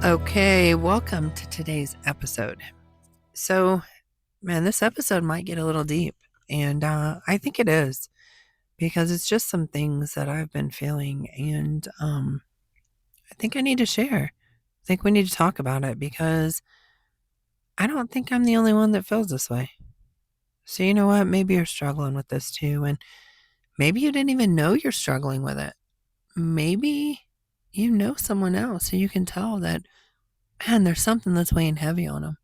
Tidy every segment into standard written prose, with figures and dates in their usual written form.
Okay, welcome to today's episode. So, man, this episode might get a little deep, and I think it is because it's just some things that I've been feeling, and I think I need to share. I think we need to talk about it because I don't think I'm the only one that feels this way. So, you know what? Maybe you're struggling with this too, and maybe you didn't even know you're struggling with it. Maybe you know someone else who you can tell that, man, there's something that's weighing heavy on them.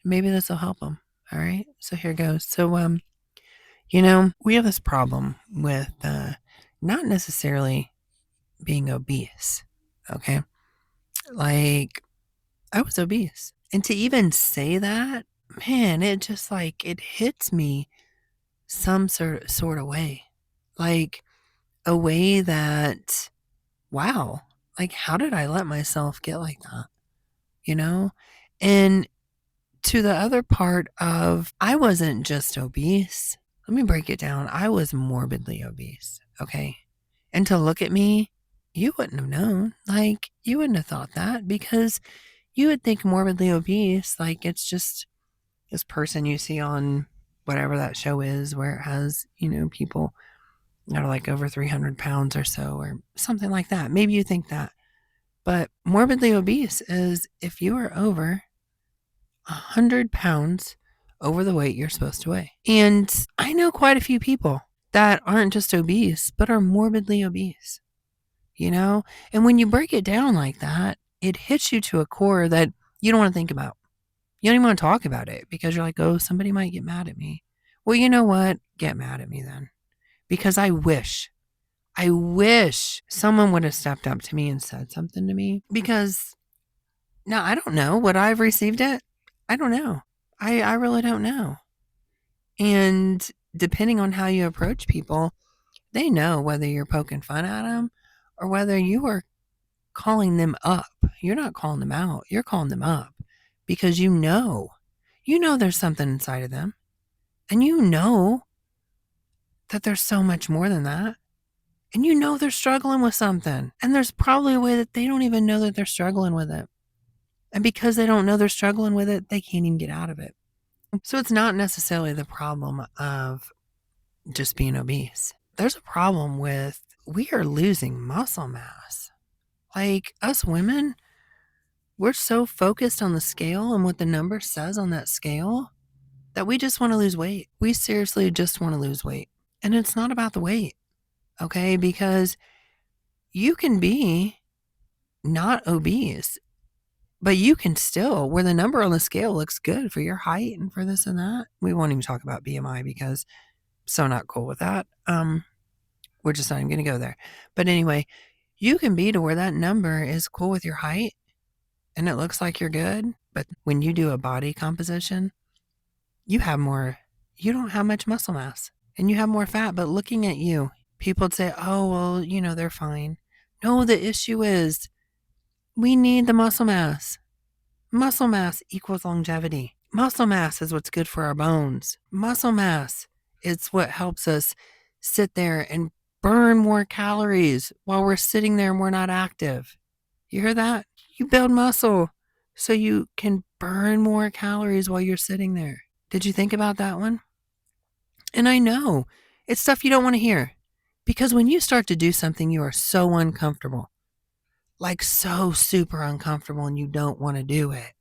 Maybe this will help them. All right. So here goes. So, we have this problem with not necessarily being obese. Okay. Like, I was obese. And to even say that, man, it just it hits me some sort of way. Like, a way that, wow, like, how did I let myself get like that? You know? And to the other part of, I wasn't just obese. Let me break it down. I was morbidly obese. Okay. And to look at me, you wouldn't have known. Like, you wouldn't have thought that because you would think morbidly obese, like it's just this person you see on whatever that show is where it has, people that are like over 300 pounds or so or something like that. Maybe you think that. But morbidly obese is if you are over 100 pounds over the weight you're supposed to weigh. And I know quite a few people that aren't just obese, but are morbidly obese, you know? And when you break it down like that, it hits you to a core that you don't want to think about. You don't even want to talk about it because you're like, oh, somebody might get mad at me. Well, you know what? Get mad at me then. Because I wish someone would have stepped up to me and said something to me. Because now I don't know. Would I have received it? I don't know. I really don't know. And depending on how you approach people, they know whether you're poking fun at them or whether you are calling them up. You're not calling them out. You're calling them up because you know there's something inside of them. And you know that there's so much more than that. And you know they're struggling with something. And there's probably a way that they don't even know that they're struggling with it. And because they don't know they're struggling with it, they can't even get out of it. So it's not necessarily the problem of just being obese. There's a problem with we are losing muscle mass. Like us women, we're so focused on the scale and what the number says on that scale that we just want to lose weight. We seriously just want to lose weight. And it's not about the weight, okay? Because you can be not obese, but you can still, where the number on the scale looks good for your height and for this and that. We won't even talk about BMI because I'm so not cool with that. We're just not even going to go there. But anyway, you can be to where that number is cool with your height and it looks like you're good. But when you do a body composition, you don't have much muscle mass and you have more fat. But looking at you, people would say, oh, well, they're fine. No, the issue is we need the muscle mass. Muscle mass equals longevity. Muscle mass is what's good for our bones. Muscle mass is what helps us sit there and burn more calories while we're sitting there and we're not active. You hear that? You build muscle so you can burn more calories while you're sitting there. Did you think about that one? And I know it's stuff you don't want to hear because when you start to do something you are so uncomfortable, like so super uncomfortable and you don't want to do it.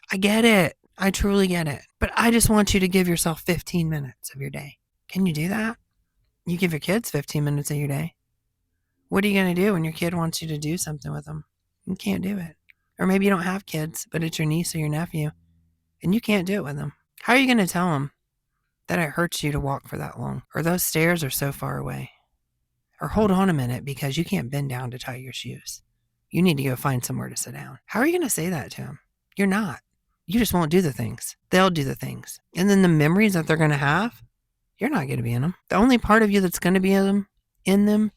I get it. I truly get it. But I just want you to give yourself 15 minutes of your day. Can you do that? You give your kids 15 minutes of your day. What are you going to do when your kid wants you to do something with them? You can't do it. Or maybe you don't have kids, but it's your niece or your nephew, and you can't do it with them. How are you going to tell them that it hurts you to walk for that long? Or those stairs are so far away? Or hold on a minute because you can't bend down to tie your shoes. You need to go find somewhere to sit down. How are you going to say that to them? You're not. You just won't do the things. They'll do the things. And then the memories that they're going to have, you're not going to be in them. The only part of you that's going to be in them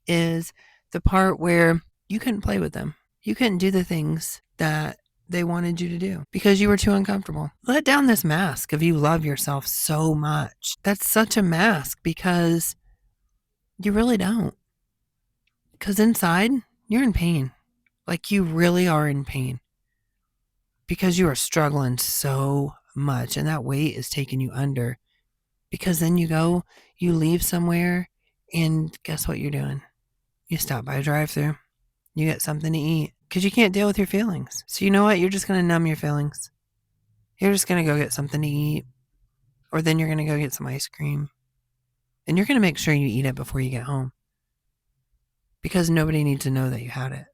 is the part where you couldn't play with them. You couldn't do the things that they wanted you to do because you were too uncomfortable. Let down this mask of you love yourself so much. That's such a mask because you really don't. Because inside, you're in pain. Like you really are in pain because you are struggling so much and that weight is taking you under. Because then you leave somewhere, and guess what you're doing? You stop by a drive-thru. You get something to eat because you can't deal with your feelings. So you know what? You're just going to numb your feelings. You're just going to go get something to eat, or then you're going to go get some ice cream. And you're going to make sure you eat it before you get home because nobody needs to know that you had it,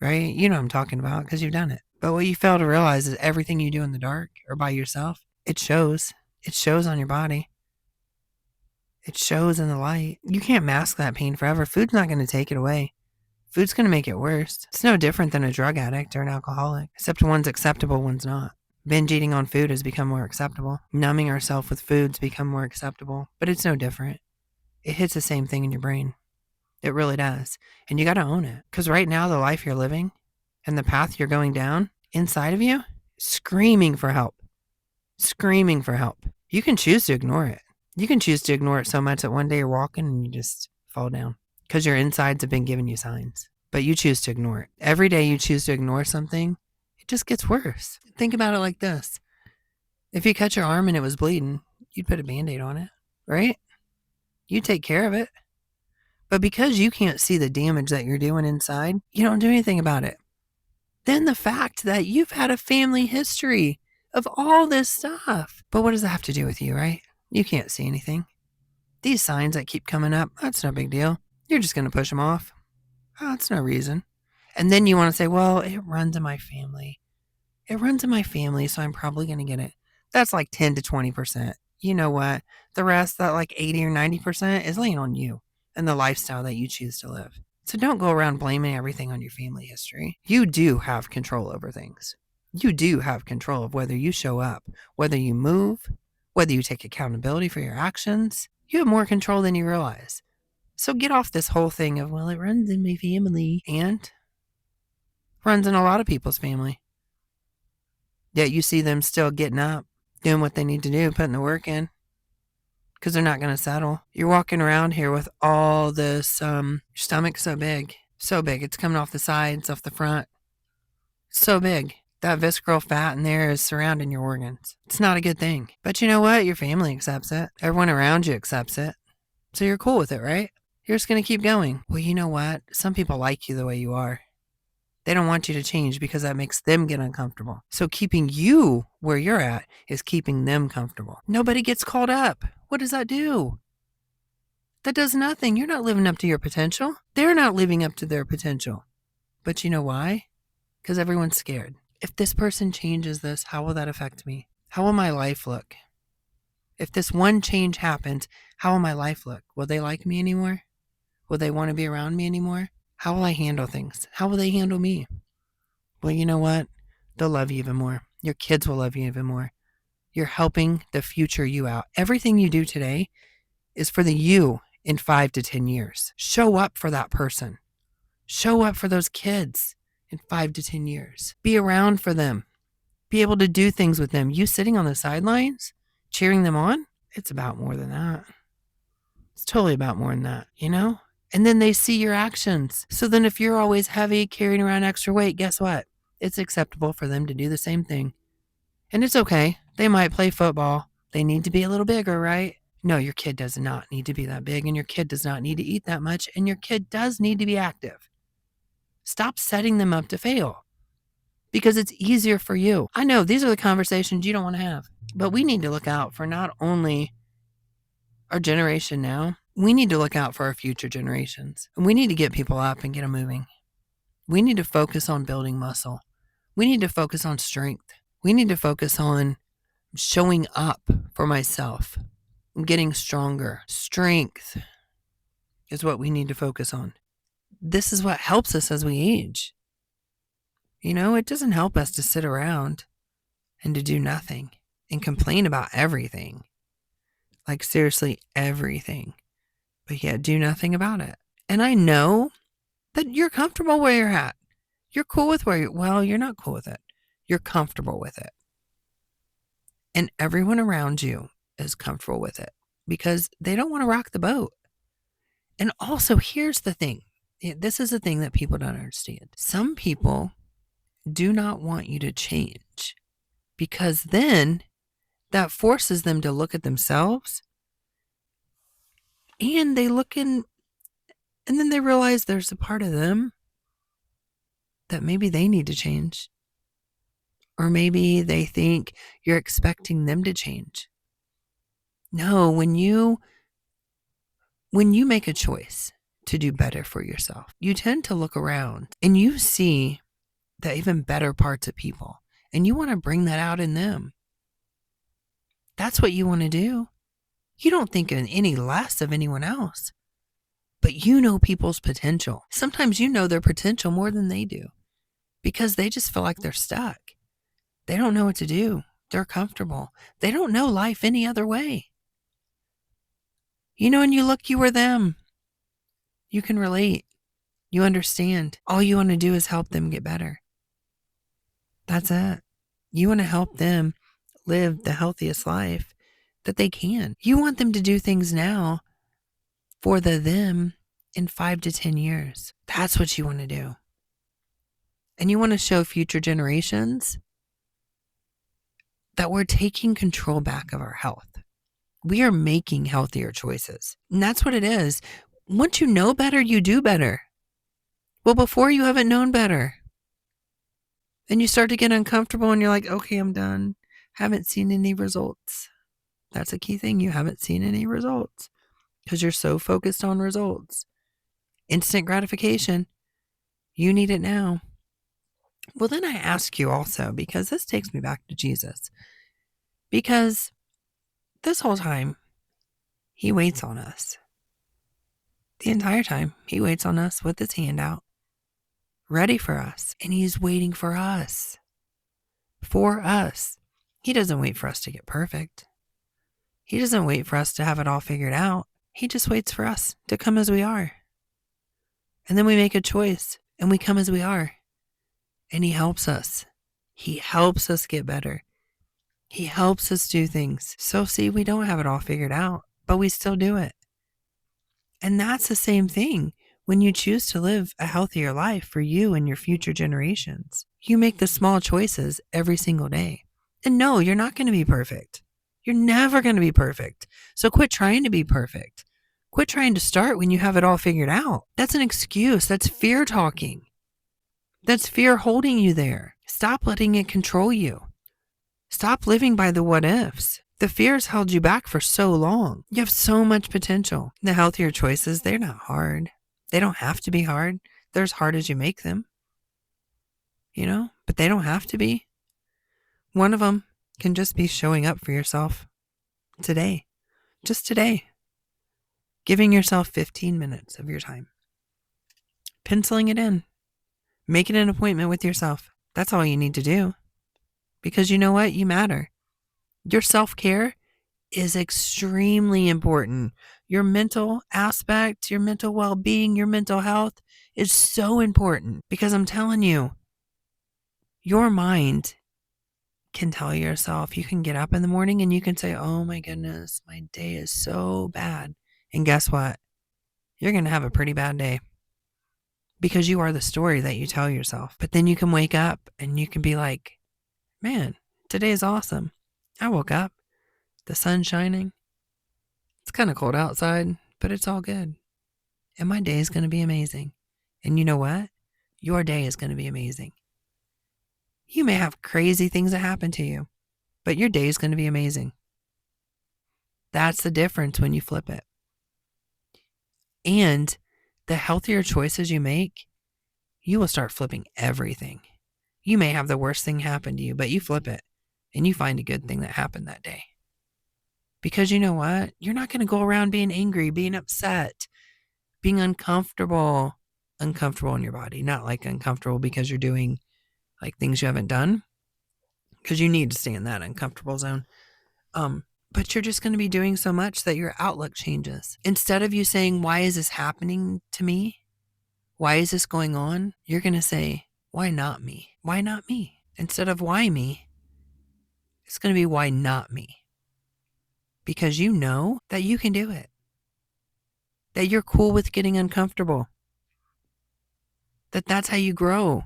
right? You know what I'm talking about because you've done it. But what you fail to realize is everything you do in the dark or by yourself, it shows. It shows on your body. It shows in the light. You can't mask that pain forever. Food's not going to take it away. Food's going to make it worse. It's no different than a drug addict or an alcoholic, except one's acceptable, one's not. Binge eating on food has become more acceptable. Numbing ourselves with food's become more acceptable, but it's no different. It hits the same thing in your brain. It really does. And you got to own it. Because right now, the life you're living and the path you're going down inside of you, screaming for help. Screaming for help. You can choose to ignore it. You can choose to ignore it so much that one day you're walking and you just fall down because your insides have been giving you signs, but you choose to ignore it. Every day you choose to ignore something, it just gets worse. Think about it like this. If you cut your arm and it was bleeding, you'd put a Band-Aid on it, right? You take care of it. But because you can't see the damage that you're doing inside, you don't do anything about it. Then the fact that you've had a family history of all this stuff. But what does that have to do with you, right? You can't see anything. These signs that keep coming up, that's no big deal. You're just going to push them off. Oh, that's no reason. And then you want to say, well, it runs in my family. It runs in my family, so I'm probably going to get it. That's like 10 to 20%. You know what? The rest, that like 80 or 90%, is laying on you and the lifestyle that you choose to live. So don't go around blaming everything on your family history. You do have control over things. You do have control of whether you show up, whether you move, whether you take accountability for your actions. You have more control than you realize. So get off this whole thing of, well, it runs in my family, and runs in a lot of people's family. Yet you see them still getting up, doing what they need to do, putting the work in, because they're not going to settle. You're walking around here with all this, your stomach's so big, it's coming off the sides, off the front, so big. That visceral fat in there is surrounding your organs. It's not a good thing. But you know what? Your family accepts it. Everyone around you accepts it. So you're cool with it, right? You're just going to keep going. Well, you know what? Some people like you the way you are. They don't want you to change because that makes them get uncomfortable. So keeping you where you're at is keeping them comfortable. Nobody gets called up. What does that do? That does nothing. You're not living up to your potential. They're not living up to their potential. But you know why? Because everyone's scared. If this person changes this, how will that affect me? How will my life look? If this one change happens, how will my life look? Will they like me anymore? Will they want to be around me anymore? How will I handle things? How will they handle me? Well, you know what? They'll love you even more. Your kids will love you even more. You're helping the future you out. Everything you do today is for the you in 5 to 10 years. Show up for that person. Show up for those kids in 5 to 10 years. Be around for them. Be able to do things with them. You sitting on the sidelines, cheering them on, it's about more than that. It's totally about more than that, you know? And then they see your actions. So then if you're always heavy, carrying around extra weight, guess what? It's acceptable for them to do the same thing. And it's okay. They might play football. They need to be a little bigger, right? No, your kid does not need to be that big, and your kid does not need to eat that much, and your kid does need to be active. Stop setting them up to fail because it's easier for you. I know these are the conversations you don't want to have, but we need to look out for not only our generation now, we need to look out for our future generations. And we need to get people up and get them moving. We need to focus on building muscle. We need to focus on strength. We need to focus on showing up for myself and getting stronger. Strength is what we need to focus on. This is what helps us as we age. You know, it doesn't help us to sit around and to do nothing and complain about everything. Like seriously, everything. But yet do nothing about it. And I know that you're comfortable where you're at. You're cool with where you're not cool with it. You're comfortable with it. And everyone around you is comfortable with it because they don't want to rock the boat. And also, here's the thing. This is a thing that people don't understand. Some people do not want you to change because then that forces them to look at themselves, and they look in, and then they realize there's a part of them that maybe they need to change. Or maybe they think you're expecting them to change. No, when you make a choice to do better for yourself, you tend to look around and you see the even better parts of people, and you want to bring that out in them. That's what you want to do. You don't think any less of anyone else, but you know people's potential. Sometimes you know their potential more than they do because they just feel like they're stuck. They don't know what to do. They're comfortable. They don't know life any other way. And you look, you are them. You can relate. You understand. All you want to do is help them get better. That's it. You want to help them live the healthiest life that they can. You want them to do things now for them in 5 to 10 years. That's what you want to do. And you want to show future generations that we're taking control back of our health. We are making healthier choices. And that's what it is. Once you know better, you do better. Well, before you haven't known better. And you start to get uncomfortable and you're like, okay, I'm done. Haven't seen any results. That's a key thing. You haven't seen any results because you're so focused on results. Instant gratification. You need it now. Well, then I ask you also, because this takes me back to Jesus. Because this whole time, he waits on us. The entire time, he waits on us with his hand out, ready for us. And he's waiting for us. For us. He doesn't wait for us to get perfect. He doesn't wait for us to have it all figured out. He just waits for us to come as we are. And then we make a choice and we come as we are. And he helps us. He helps us get better. He helps us do things. So see, we don't have it all figured out, but we still do it. And that's the same thing when you choose to live a healthier life for you and your future generations. You make the small choices every single day. And no, you're not going to be perfect. You're never going to be perfect. So quit trying to be perfect. Quit trying to start when you have it all figured out. That's an excuse. That's fear talking. That's fear holding you there. Stop letting it control you. Stop living by the what ifs. The fears held you back for so long. You have so much potential. The healthier choices, they're not hard. They don't have to be hard. They're as hard as you make them. But they don't have to be. One of them can just be showing up for yourself today. Just today. Giving yourself 15 minutes of your time. Penciling it in. Making an appointment with yourself. That's all you need to do. Because you know what? You matter. Your self-care is extremely important. Your mental aspect, your mental well-being, your mental health is so important. Because I'm telling you, your mind can tell yourself, you can get up in the morning and you can say, oh my goodness, my day is so bad. And guess what? You're going to have a pretty bad day. Because you are the story that you tell yourself. But then you can wake up and you can be like, man, today is awesome. I woke up. The sun's shining. It's kind of cold outside, but it's all good. And my day is going to be amazing. And you know what? Your day is going to be amazing. You may have crazy things that happen to you, but your day is going to be amazing. That's the difference when you flip it. And the healthier choices you make, you will start flipping everything. You may have the worst thing happen to you, but you flip it and you find a good thing that happened that day. Because you know what? You're not going to go around being angry, being upset, being uncomfortable in your body. Not like uncomfortable because you're doing like things you haven't done, because you need to stay in that uncomfortable zone. But you're just going to be doing so much that your outlook changes. Instead of you saying, why is this happening to me? Why is this going on? You're going to say, why not me? Why not me? Instead of why me, it's going to be why not me? Because you know that you can do it. That you're cool with getting uncomfortable. That's how you grow.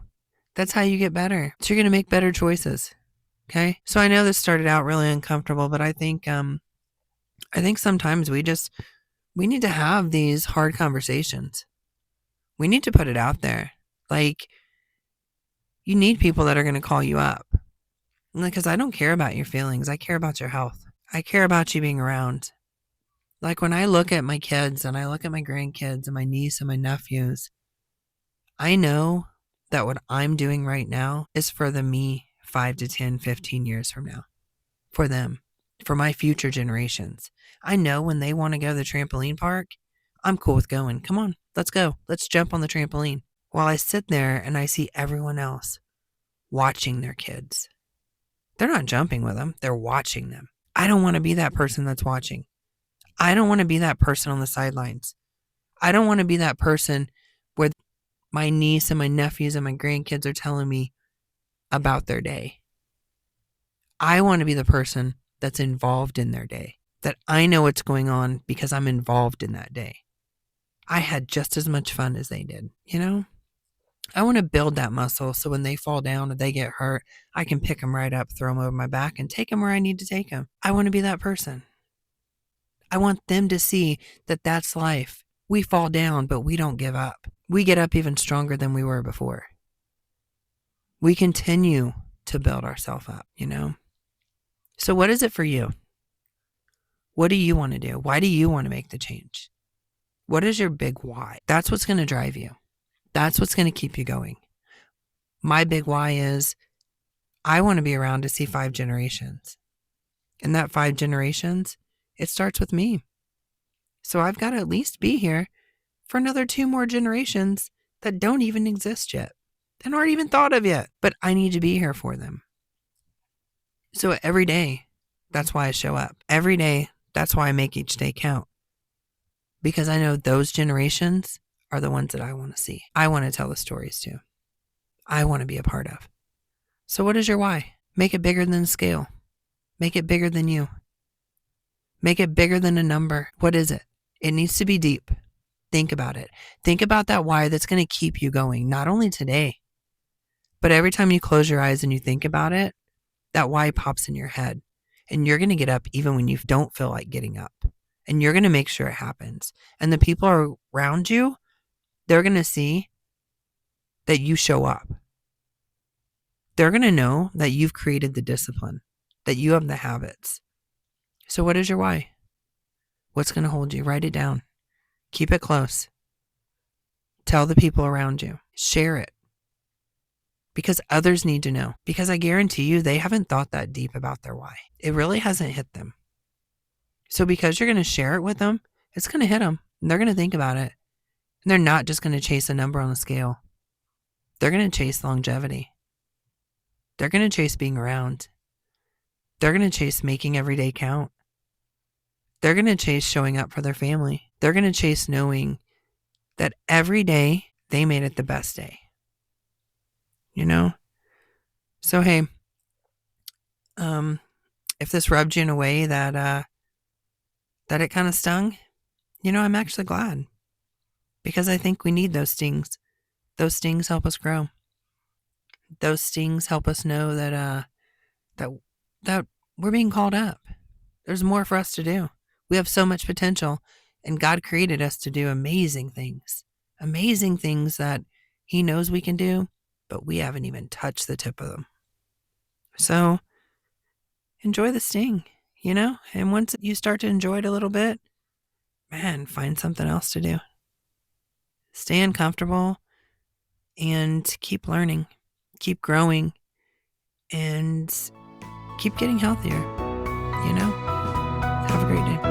That's how you get better. So you're going to make better choices. Okay. So I know this started out really uncomfortable, but I think sometimes we need to have these hard conversations. We need to put it out there. Like, you need people that are going to call you up. Because I don't care about your feelings. I care about your health. I care about you being around. Like, when I look at my kids and I look at my grandkids and my niece and my nephews, I know that what I'm doing right now is for the me 5 to 10, 15 years from now. For them. For my future generations. I know when they want to go to the trampoline park, I'm cool with going. Come on, let's go. Let's jump on the trampoline. While I sit there and I see everyone else watching their kids. They're not jumping with them. They're watching them. I don't want to be that person that's watching. I don't want to be that person on the sidelines. I don't want to be that person where my niece and my nephews and my grandkids are telling me about their day. I want to be the person that's involved in their day, that I know what's going on because I'm involved in that day. I had just as much fun as they did, you know? I want to build that muscle so when they fall down or they get hurt, I can pick them right up, throw them over my back, and take them where I need to take them. I want to be that person. I want them to see that that's life. We fall down, but we don't give up. We get up even stronger than we were before. We continue to build ourselves up, you know? So what is it for you? What do you want to do? Why do you want to make the change? What is your big why? That's what's going to drive you. That's what's going to keep you going. My big why is I want to be around to see 5 generations. And that 5 generations, it starts with me. So I've got to at least be here for another 2 more generations that don't even exist yet and aren't even thought of yet. But I need to be here for them. So every day, that's why I show up. Every day, that's why I make each day count. Because I know those generations are the ones that I want to see. I want to tell the stories to. I want to be a part of. So what is your why? Make it bigger than the scale. Make it bigger than you. Make it bigger than a number. What is it? It needs to be deep. Think about it. Think about that why that's going to keep you going, not only today, but every time you close your eyes and you think about it, that why pops in your head. And you're going to get up even when you don't feel like getting up. And you're going to make sure it happens. And the people around you, they're going to see that you show up. They're going to know that you've created the discipline, that you have the habits. So what is your why? What's going to hold you? Write it down. Keep it close. Tell the people around you. Share it. Because others need to know. Because I guarantee you, they haven't thought that deep about their why. It really hasn't hit them. So because you're going to share it with them, it's going to hit them. And they're going to think about it. And they're not just going to chase a number on the scale. They're going to chase longevity. They're going to chase being around. They're going to chase making every day count. They're going to chase showing up for their family. They're going to chase knowing that every day they made it the best day. You know? So, hey, if this rubbed you in a way that it kind of stung, you know, I'm actually glad. Because I think we need those stings. Those stings help us grow. Those stings help us know that we're being called up. There's more for us to do. We have so much potential, and God created us to do amazing things that He knows we can do, but we haven't even touched the tip of them. So enjoy the sting, you know? And once you start to enjoy it a little bit, man, find something else to do. Stay uncomfortable and keep learning, keep growing, and keep getting healthier, you know? Have a great day.